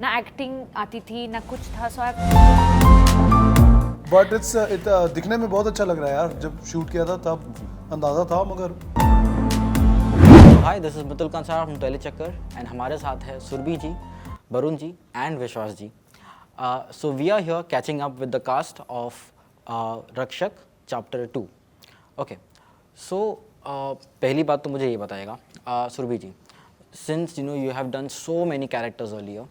ना एक्टिंग आती थी ना कुछ था, सो बट दिखने में बहुत अच्छा लग रहा है यार, जब शूट किया था तब अंदाजा था, मगर hi, this is Mitul Kansara from TellyChakkar and हमारे साथ है Surbhi ji, Varun ji and Vishwas ji. So we are here catching up with the cast of Rakshak chapter 2. Okay, so पहली बात तो मुझे ये बताएगा Surbhi ji, since you know you have done so many characters earlier,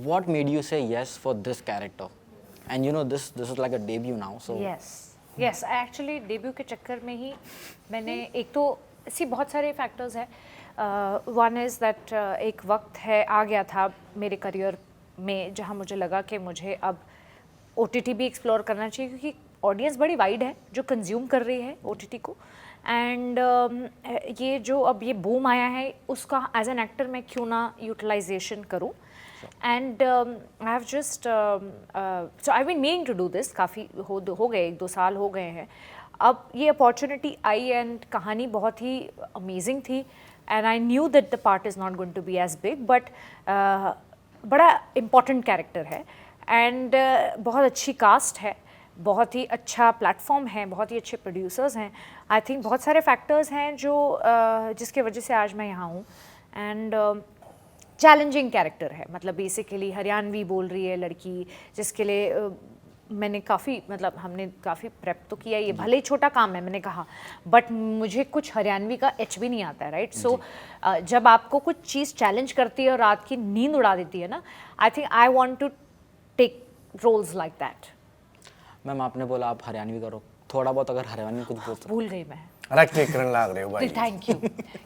what made you say yes for this character? And you know this is like a debut now, so yes actually debut के चक्कर में ही मैंने एक तो ऐसी बहुत सारे factors हैं. वन इज़ दैट एक वक्त है आ गया था मेरे करियर में जहाँ मुझे लगा कि मुझे अब OTT भी एक्सप्लोर करना चाहिए, क्योंकि ऑडियंस बड़ी वाइड है जो कंज्यूम कर रही है OTT को. एंड ये जो अब ये बूम आया है उसका एज एन एक्टर मैं क्यों ना यूटिलाइजेशन करूँ. And I have just so I been meaning to do this, काफ़ी हो गए, 1-2 साल हो गए हैं. अब ये अपॉर्चुनिटी आई एंड कहानी बहुत ही अमेजिंग थी and I knew that the part is not going to be as big, but बड़ा इम्पॉर्टेंट कैरेक्टर है एंड बहुत अच्छी कास्ट है, बहुत ही अच्छा प्लेटफॉर्म है, बहुत ही अच्छे प्रोड्यूसर्स हैं. आई थिंक बहुत सारे फैक्टर्स हैं जो जिसके वजह से आज मैं यहाँ हूँ. एंड चैलेंजिंग कैरेक्टर है, मतलब बेसिकली हरियाणवी बोल रही है लड़की, जिसके लिए मैंने काफ़ी मतलब हमने काफ़ी प्रेप तो किया. ये भले ही छोटा काम है मैंने कहा, बट मुझे कुछ हरियाणवी का एच भी नहीं आता है, राइट. सो जब आपको कुछ चीज़ चैलेंज करती है और रात की नींद उड़ा देती है ना, I think I want to take roles like that. Ma'am आपने बोला आप हरियाणवी करो, थोड़ा बहुत अगर हरियाणवी कुछ बोल सकते. भूल गई मैं. रैक्चेक करने लग रहे हो भाई. Thank you.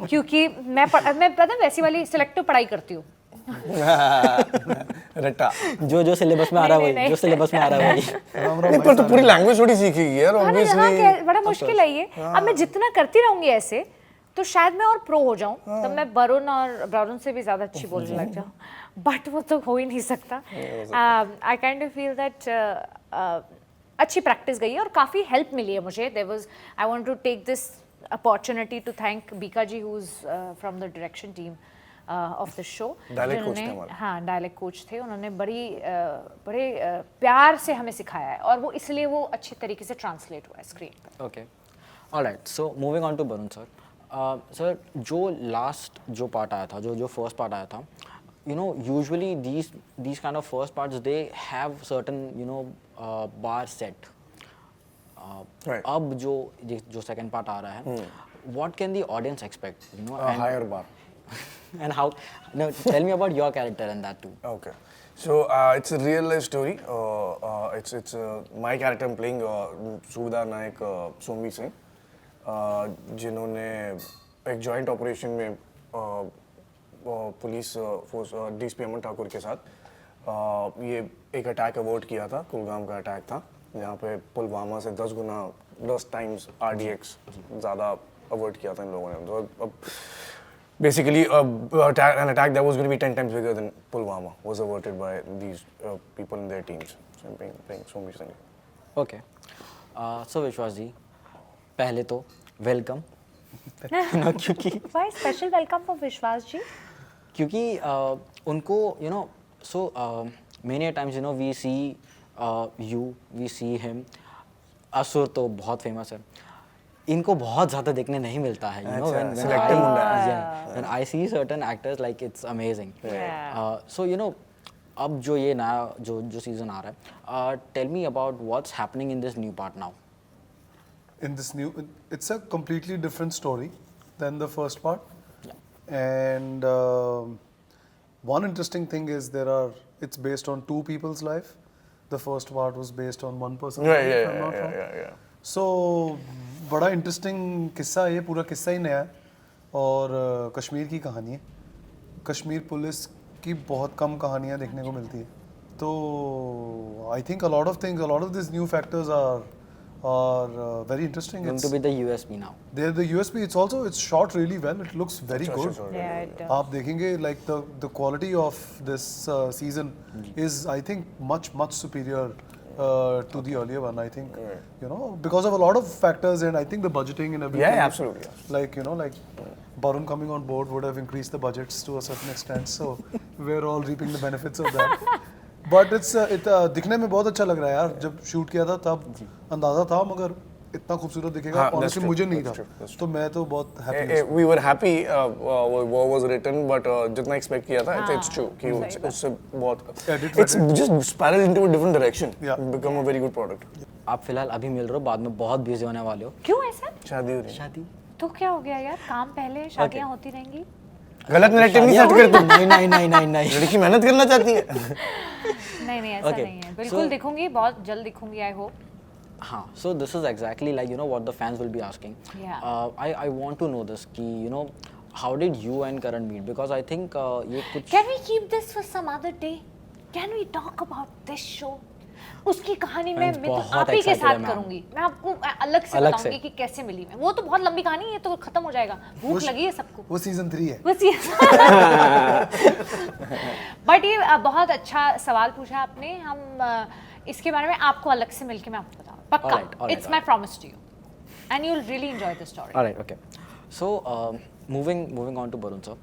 क्योंकि मैं पता है वैसी वाली सिलेक्टिव पढ़ाई करती हूँ. रट्टा जो सिलेबस में आ रहा है वही, जो सिलेबस में आ रहा है वही. नहीं पर तो पूरी लैंग्वेज थोड़ी सीखेगी यार, ऑब्वियसली. बड़ा मुश्किल है ये. अब मैं जितना करती रहूंगी ऐसे तो शायद मैं और प्रो हो जाऊं, तब मैं वरुण से भी ज़्यादा अच्छी बोलने लग जाऊं, बट वो तो हो ही नहीं सकता. I kind of feel that अच्छी प्रैक्टिस गई है और काफ़ी हेल्प मिली है मुझे. There was I want to take this opportunity to thank Bika ji, who is from the direction team of the show. हाँ, डायलेक्ट कोच थे. उन्होंने बड़े प्यार से हमें सिखाया है और वो इसलिए वो अच्छी तरीके से ट्रांसलेट हुआ है स्क्रीन पर. Okay, alright. So moving on to Varun sir. Sir जो लास्ट जो पार्ट आया था, जो फर्स्ट पार्ट आया था, you know usually these kind of first parts they have certain bar set. Right. अब जो second part आ रहा है, what can the audience expect, a higher bar. And how, tell me about your character and that too. Okay, so it's a real life story. It's my character I'm playing सूबेदार नायक सोमवी सिंह, जिन्होंने एक joint operation में police force DSP अमन ठाकुर के साथ ये एक attack award किया था. कुलगाम का अटैक था जहाँ पे पुलवामा से 10 टाइम्स RDX ज़्यादा अवॉर्ड किया था इन लोगों ने. तो basically an attack that was going to be 10 times bigger than Pulwama was averted by these people in their teams. So I'm playing so much. Okay, so विश्वास जी, पहले तो वेलकम. क्योंकि Why special welcome for विश्वास जी? क्योंकि उनको so many times we see we see him. असुर तो बहुत फेमस है, इनको बहुत ज़्यादा देखने नहीं मिलता है. When I see certain actors, like it's amazing. So अब जो ये नया जो सीजन आ रहा है, tell me about what's happening in this new part now. in this new, it's a completely different story than the first part. And one interesting thing is it's based on 2 people's life. The first part was based on 1 person's life, if I'm not wrong. So बड़ा interesting किस्सा, ये पूरा किस्सा ही नया है और कश्मीर की कहानी है. कश्मीर पुलिस की बहुत कम कहानियाँ देखने को मिलती है. तो I think a lot of these new factors are very interesting. Going to be the USP now. They're the USP. It's shot really well. It looks very good. Yeah, it does. आप देखेंगे like the quality of this season is, I think, much superior to the earlier one. I think because of a lot of factors, and I think the budgeting and everything. Yeah, absolutely. Like Barun coming on board would have increased the budgets to a certain extent, so we're all reaping the benefits of that. But दिखने में बहुत अच्छा लग रहा है यार. जब shoot किया था तब अंदाजा था, मगर इतना खूबसूरत दिखेगा हाँ, that's honestly true, मुझे नहीं that's था. true, that's तो मैं तो बहुत happy हूँ. We were happy what was written, but जितना expect किया था, it's true कि उससे बहुत it's just spiraled into a different direction. Yeah. Become a very good product. आप फिलहाल अभी मिल रहे हो, बाद में बहुत बिजी होने वाले हो. क्यों ऐसा? शादी हो रही है. शादी तो क्या हो गया यार, काम पहले, शादियां होती रहेंगी. गलत नैरेटिव नहीं सेट करते. नहीं लड़की मेहनत करना चाहती है. नहीं ऐसा Okay. नहीं है. बिल्कुल दिखूंगी, बहुत जल्द दिखूंगी, आई होप. हाँ, so this is exactly like what the fans will be asking. Yeah. I want to know this कि how did you and Karan meet, because I think ये कुछ Can we keep this for some other day? Can we talk about this show? उसकी कहानी मैं तो बहुत आप ही के excited है साथ मैम. करूंगी. मैं आपको अलग से अलग बताऊंगी से. कि कैसे मिली मैं. वो तो बहुत लंबी कहानी है, ये तो खत्म हो जाएगा. भूख लगी है सबको. वो season 3 है. बस ये. बट ये बहुत अच्छा सवाल पूछा आपने. हम इसके बारे में आपको अलग से मिलके मैं आपको बताऊँ. पक्का. It's my promise to you. And you'll really enjoy the story. Alright, okay. So moving on to Barun sir.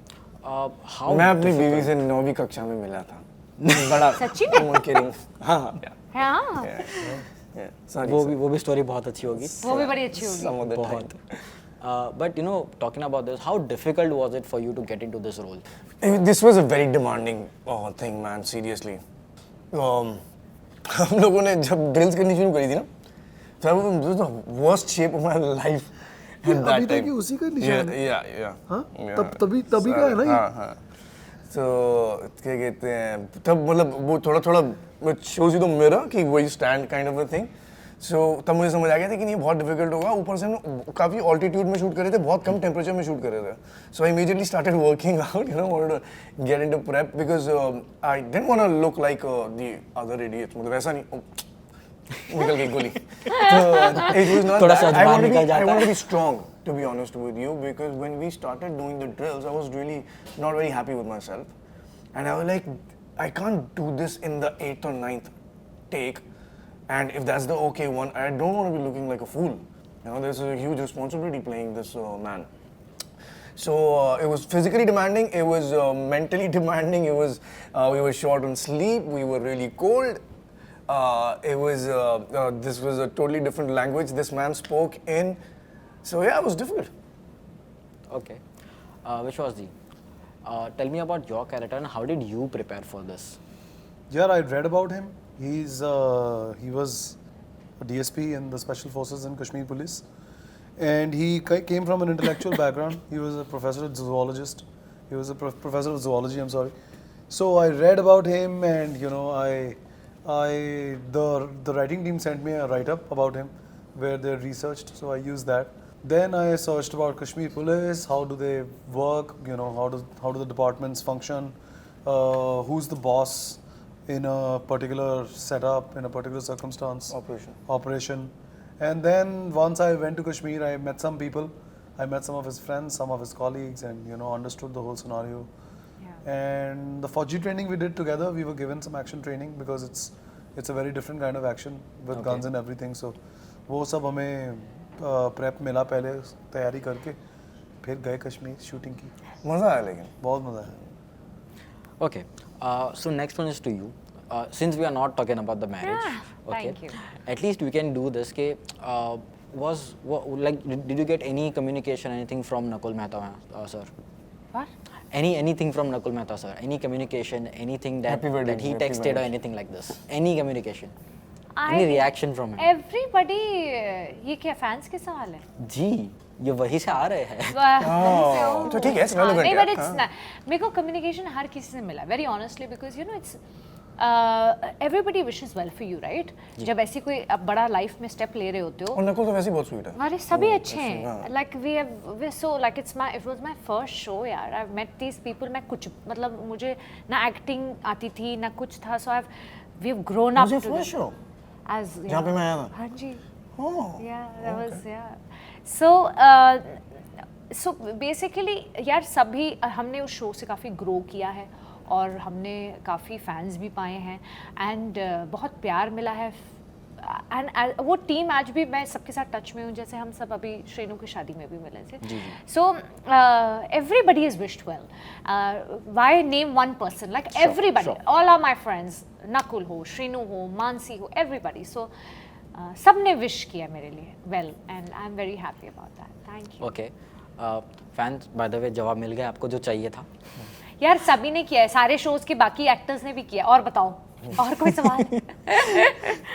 How मैं अपनी बीवी से 9वीं कक्षा में मिला था. बड़ा सच्ची में? किडिंग. हाँ. हाँ. वो भी स्टोरी बहुत अच्छी होगी. वो भी बड़ी अच्छी होगी. बहुत. But talking about this, how difficult was it for you to get into this role? This was a very demanding thing, man. Seriously. हम लोगों ने जब ड्रिल्स करनी शुरू करी थी ना, so I was the worst shape of my life at that अभी तक time. ये उसी का निशान है. Yeah. हाँ? तभी का है ना ये? हाँ. So क्या कहते हैं, तब मतलब वो थोड़ा it shows you the mirror कि where you stand kind of a thing. So तब मुझे समझ आ गया था कि नहीं बहुत difficult होगा. ऊपर से हम काफी altitude में shoot कर रहे थे, बहुत कम temperature में shoot कर रहे थे. So I immediately started working out, wanted to get into prep because I didn't want to look like the other idiots. मतलब ऐसा नहीं. निकल गई गोली. It was not that. I wanted to be strong, to be honest with you, because when we started doing the drills, I was really not very happy with myself, and I was like, I can't do this in the 8th or 9th take, and if that's the okay one, I don't want to be looking like a fool. There's a huge responsibility playing this man. So it was physically demanding, it was mentally demanding, it was we were short on sleep, we were really cold. This was a totally different language this man spoke in. So yeah, it was difficult. Okay. Vishwas ji, tell me about your character and how did you prepare for this? Yeah, I read about him. He was a DSP in the Special Forces in Kashmir Police. And he came from an intellectual background. He was a professor of zoologist. He was a professor of zoology, I'm sorry. So I read about him, and the writing team sent me a write-up about him where they researched, so I used that. Then I searched about Kashmir Police, how do they work, how do the departments function, who's the boss in a particular setup, in a particular circumstance. Operation. And then once I went to Kashmir, I met some people. I met some of his friends, some of his colleagues, and understood the whole scenario. And the Fauji training we did together, we were given some action training because it's a very different kind of action with guns and everything. So वो सब हमें prep मिला पहले तैयारी करके फिर गए Kashmir shooting की. मजा आया लेकिन. बहुत मजा आया. Okay. So next one is to you. Since we are not talking about the marriage, okay, thank you. At least we can do this. Did you get any communication, anything from Nakul Mehta, sir? What? Anything from Nakul Mehta, sir? Any communication, anything that he texted or anything like this? Any communication? Any reaction from him? Everybody, ये क्या fans के सवाल है? जी, ये वही से आ रहे हैं. तो ठीक है, relevant नहीं, है. but it's not. मेरे को communication हर किसी से मिला. Very honestly, because it's everybody wishes well for you, right? जब ऐसी कोई बड़ा लाइफ में स्टेप ले रहे होते हो. और नकुल तो वैसे ही बहुत स्वीट है. अरे सभी अच्छे हैं. Like it was my first show यार. I've met these people. मैं कुछ मतलब मुझे ना acting आती थी ना कुछ था. We've grown up together. first show? जहाँ पे मैं आया था. हाँ जी. Oh. Yeah, that was So basically यार सभी हमने उस शो से काफ़ी ग्रो किया है और हमने काफ़ी फैंस भी पाए हैं एंड बहुत प्यार मिला है एंड वो टीम आज भी मैं सबके साथ टच में हूँ, जैसे हम सब अभी श्रेणु की शादी में भी मिले थे. So everybody is wished well. Why name one person, like everybody, all are my friends, Nakul हो, श्रेणु हो, मानसी हो, एवरीबडी. सो सबने विश किया मेरे लिए well, and I am very happy about that. Thank you. Okay fans, by the way जवाब मिल गया आपको जो चाहिए था. यार सभी ने किया है, सारे शोज के बाकी एक्टर्स ने भी किया. और बताओ, और कोई सवाल?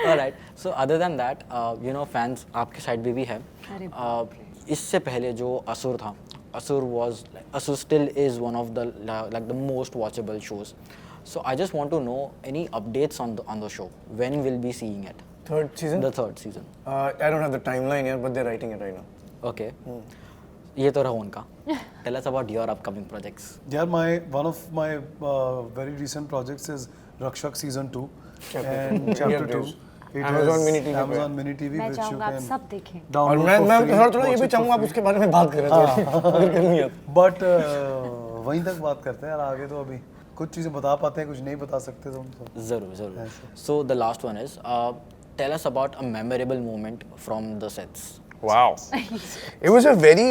Alright, so other than that, you know, fans आपके साइड पे भी है. अरे बाप इससे पहले जो असुर था, असुर still is one of the like the most watchable shows. So I just want to know any updates on the show. When we'll be seeing it? Third season? The third season. I don't have the timeline yet, but they're writing it right now. Okay. ये तो रहा उनका. Tell us about your upcoming projects. Yeah, one of my very recent projects is Rakshak season 2 and chapter 2. It Amazon is Mini TV Amazon Mini TV, मैं which you चाहूँगा आप can सब देखें. और download मैं for free, थोड़ा ये watch भी it चाहूँगा for आप free. उसके बारे में बात करें अगर करनी है. But वहीं तक बात करते हैं यार, आगे तो अभी कुछ चीज़ें बता पाते हैं, कुछ नहीं बता सकते तो हम तो. ज़रूर. So the last one is, tell us about a memorable moment from the sets. Wow. It was a very,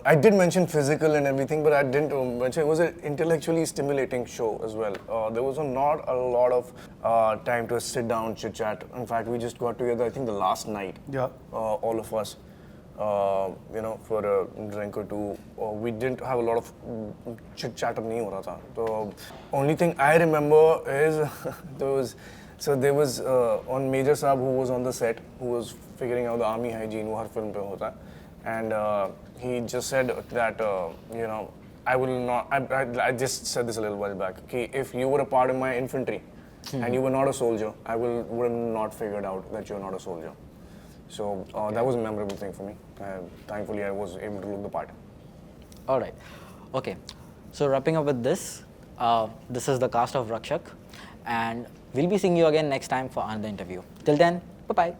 I did mention physical and everything, but I didn't mention it was an intellectually stimulating show as well. There was not a lot of time to sit down, chit chat. In fact, we just got together, I think the last night, Yeah. all of us, you know, for a drink or two. We didn't have a lot of chit chat. नहीं हो रहा था. So only thing I remember is there was on Major Saab who was on the set, who was figuring out the army hygiene, वो हर film पे होता है. And he just said that, you know, I just said this a little while back, कि if you were a part of my infantry and you were not a soldier, I would have not figured out that you're not a soldier. So that was a memorable thing for me. Thankfully, I was able to look the part. All right. Okay. So wrapping up with this, this is the cast of Rakshak, and we'll be seeing you again next time for another interview. Till then, bye-bye.